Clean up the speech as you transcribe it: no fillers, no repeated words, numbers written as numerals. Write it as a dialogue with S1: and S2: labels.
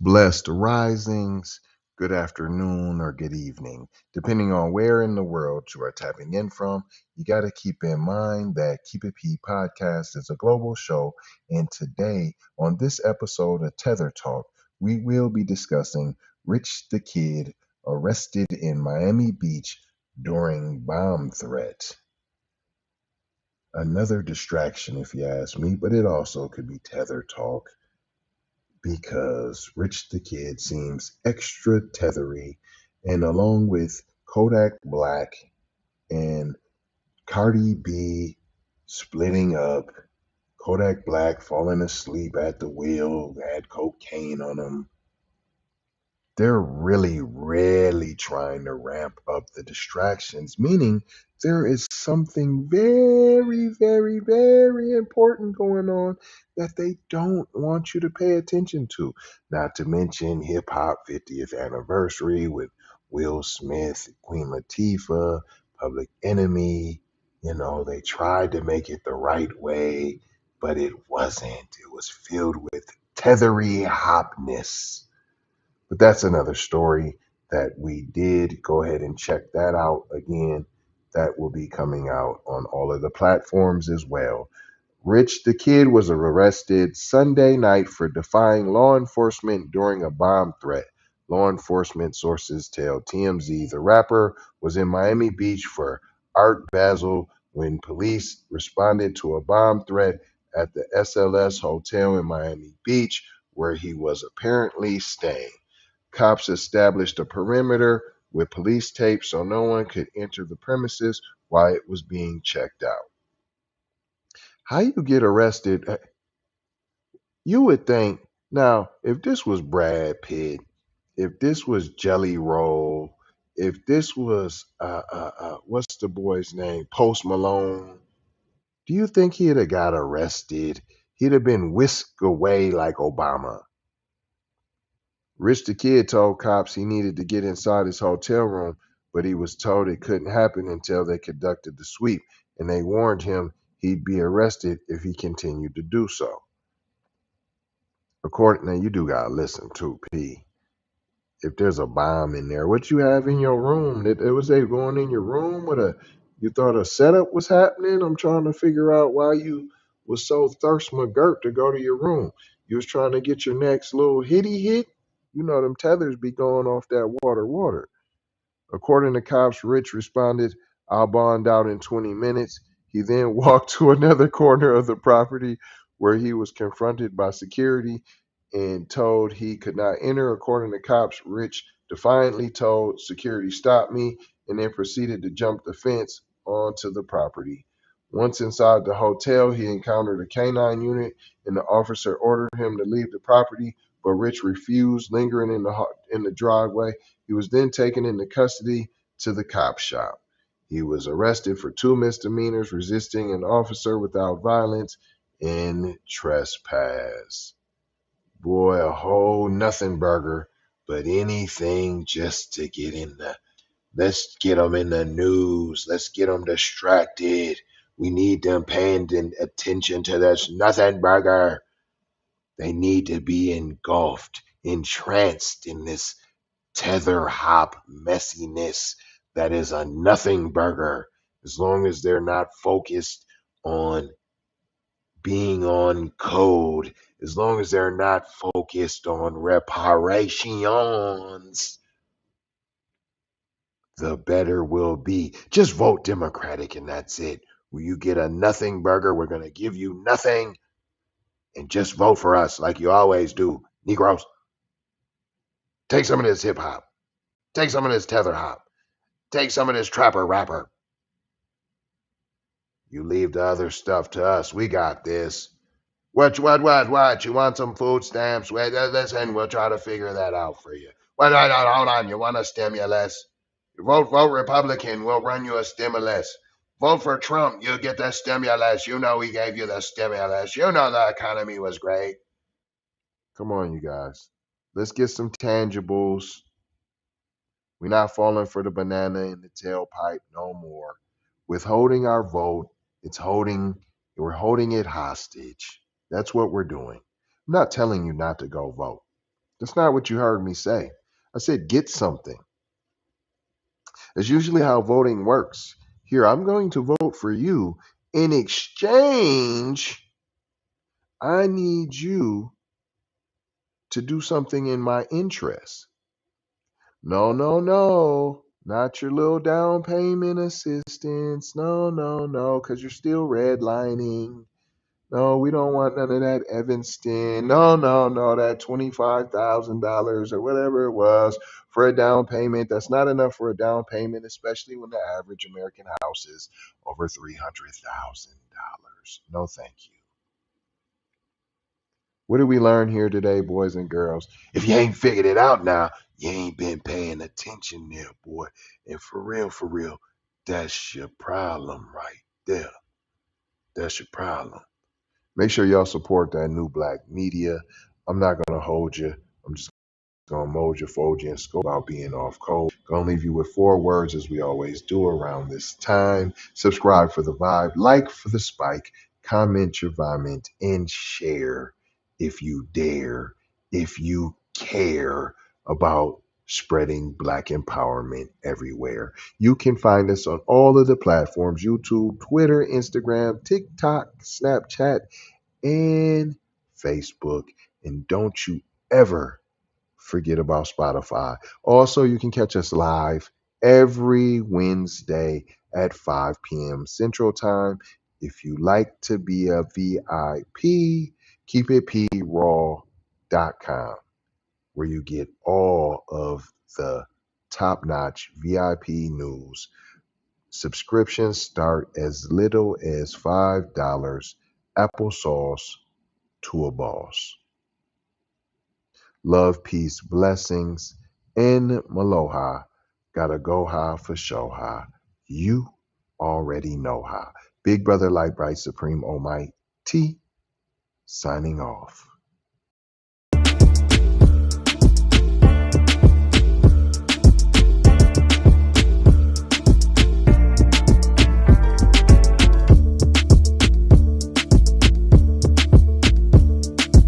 S1: Blessed risings, good afternoon, or good evening. Depending on where in the world you are tapping in from, you got to keep in mind that Keep It P podcast is a global show. And today, on this episode of Tether Talk, we will be discussing Rich the Kid arrested in Miami Beach during bomb threat. Another distraction, if you ask me, but it also could be Tether Talk, because Rich the Kid seems extra tethery, and along with Kodak Black and Cardi B splitting up, Kodak Black falling asleep at the wheel, had cocaine on him. They're really trying to ramp up the distractions, meaning there is something very important going on that they don't want you to pay attention to. Not to mention hip hop 50th anniversary with Will Smith, Queen Latifah, Public Enemy. You know, they tried to make it the right way, but it wasn't. It was filled with tethery hopness. But that's another story that we did. Go ahead and check that out again. That will be coming out on all of the platforms as well. Rich the Kid was arrested Sunday night for defying law enforcement during a bomb threat. Law enforcement sources tell TMZ the rapper was in Miami Beach for Art Basel when police responded to a bomb threat at the SLS Hotel in Miami Beach, where he was apparently staying. Cops established a perimeter with police tape so no one could enter the premises while it was being checked out. How you get arrested? You would think, now, if this was Brad Pitt, if this was Jelly Roll, if this was what's the boy's name, Post Malone, do you think he'd have got arrested? He'd have been whisked away like Obama. Rich the Kid told cops he needed to get inside his hotel room, but he was told it couldn't happen until they conducted the sweep, and they warned him he'd be arrested if he continued to do so. Now you do gotta listen too, P. If there's a bomb in there, what you have in your room? It was they going in your room with a? You thought a setup was happening? I'm trying to figure out why you was so thirst McGirt to go to your room. You was trying to get your next little hitty hit. You know them tethers be going off that water. According to cops, Rich responded, "I'll bond out in 20 minutes." He then walked to another corner of the property where he was confronted by security and told he could not enter. According to cops, Rich defiantly told security, "Stop me," and then proceeded to jump the fence onto the property. Once inside the hotel, he encountered a canine unit, and the officer ordered him to leave the property, but Rich refused, lingering in the driveway. He was then taken into custody to the cop shop. He was arrested for 2 misdemeanors: resisting an officer without violence and trespass. Boy, a whole nothing burger, but anything just to get in the, let's get them in the news. Let's get them distracted. We need them paying attention to this nothing burger. They need to be engulfed, entranced in this tether hop messiness that is a nothing burger, as long as they're not focused on being on code, as long as they're not focused on reparations, the better will be. Just vote Democratic and that's it. Will you get a nothing burger? We're going to give you nothing, and just vote for us like you always do. Negroes, take some of this hip hop. Take some of this tether hop. Take some of this trapper rapper. You leave the other stuff to us. We got this. What? You want some food stamps? Wait, listen, we'll try to figure that out for you. Wait, hold on. You want a stimulus? Vote Republican. We'll run you a stimulus. Vote for Trump. You'll get the stimulus. You know he gave you the stimulus. You know the economy was great. Come on, you guys. Let's get some tangibles. We're not falling for the banana in the tailpipe no more. Withholding our vote, we're holding it hostage. That's what we're doing. I'm not telling you not to go vote. That's not what you heard me say. I said get something. That's usually how voting works. Here, I'm going to vote for you. In exchange, I need you to do something in my interest. No, no, no. Not your little down payment assistance. No, no, no, because you're still redlining. No, we don't want none of that Evanston. No, no, no, that $25,000 or whatever it was for a down payment. That's not enough for a down payment, especially when the average American house is over $300,000. No, thank you. What did we learn here today, boys and girls? If you ain't figured it out now, you ain't been paying attention there, boy. And for real, that's your problem right there. That's your problem. Make sure y'all support that new black media. I'm not going to hold you. I'm just going to mold you, fold you, and scope out being off cold. Going to leave you with 4 words as we always do around this time. Subscribe for the vibe, like for the spike, comment your vomit, and share if you dare, if you care about spreading black empowerment everywhere. You can find us on all of the platforms: YouTube, Twitter, Instagram, TikTok, Snapchat, and Facebook. And don't you ever forget about Spotify. Also, you can catch us live every Wednesday at 5 p.m. Central Time. If you like to be a VIP, keepitpraw.com, where you get all of the top-notch VIP news. Subscriptions start as little as $5. Applesauce to a boss. Love, peace, blessings, and Maloha. Gotta go high for show high. You already know how. Big Brother Light Bright Supreme Almighty signing off.